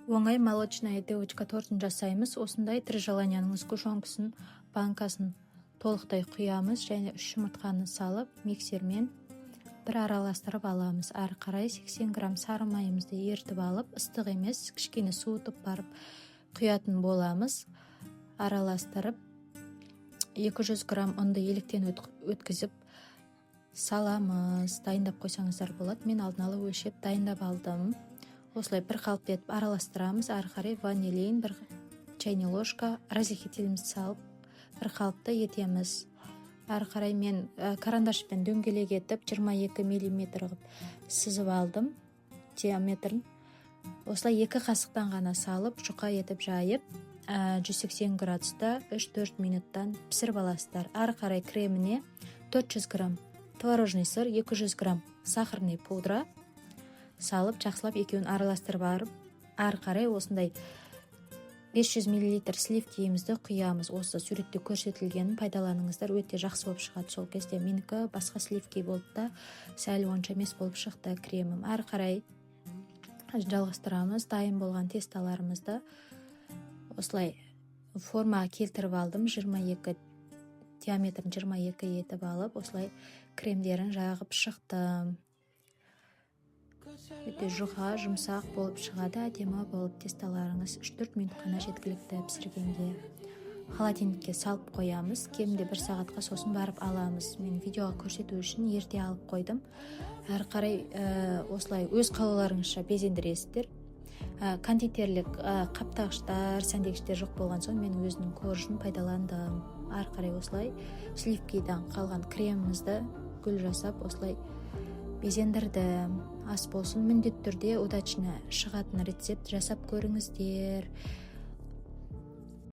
Оңай молочная девочка тортын жасаймыз. Осындай 3 желанияның сгущенкасын, банкасын толықтай құямыз және 3 жұмыртқаны салып, миксермен бір араластырып аламыз. Ары қарай 80 грамм сары майымызды ертіп алып, ыстық емес, кішкене суытып барып құятын боламыз. Араластырып 200 грамм ұнды еліктен өткізіп саламыз. Дайындап қойсаңыздар болады. Мен алдын ала өлшеп дайындап алдым. Осылай бір қалыпты етіп араластырамыз. Ары қарай ванилин, бір чайный ложка разрыхлителімізді салып, бір қалыпты етеміз. Ары қарай мен карандашпен дөңгелек етіп 22 мм ғып сызып алдым диаметрін. Осылай 2 қасықтан ғана салып, жұқа етіп жайып, 180 градуста 3-4 минуттан пісіріп аласыздар. Ары қарай креміне 400 грамм творожный сыр, 200 грамм сахарный пудра салып, жақсылап екеуін араластырып барып, ары қарай осындай 500 мл сливкиімізді құямыз. Осы суретте көрсетілгенін пайдаланыңыздар, өте жақсы болып шығады. Сол кезде менікі басқа сливки болды да, сәл онша емес болып шықты кремім. Ары қарай жалғастырамыз. Дайын болған тесталарымызды осылай формаға келтіріп алдым. 22 диаметрін 22 етіп алып, осылай кремдерін жағып шықтым. Өте жұқа, жұмсақ болып шығады, әдемі болып тесталарыңыз 3-4 минут қана жеткілікті пісіргенде. Холодильникке салып қоямыз. Кемінде 1 сағатқа сосын барып аламыз. Мен видеоға көрсету үшін ерте алып қойдым. Әрі қарай осылай өз қалауларыңызша безендіресіздер. Кондитерлік қаптағыштар, сәндегіштер жоқ болған соң мен өзінің коржын пайдаландым. Ары қарай осылай сливкидан қалған кремімізді гүл жасап, осылай безендірдім. Ас болсын, міндетті түрде удачно шығатын рецепт жасап көріңіздер.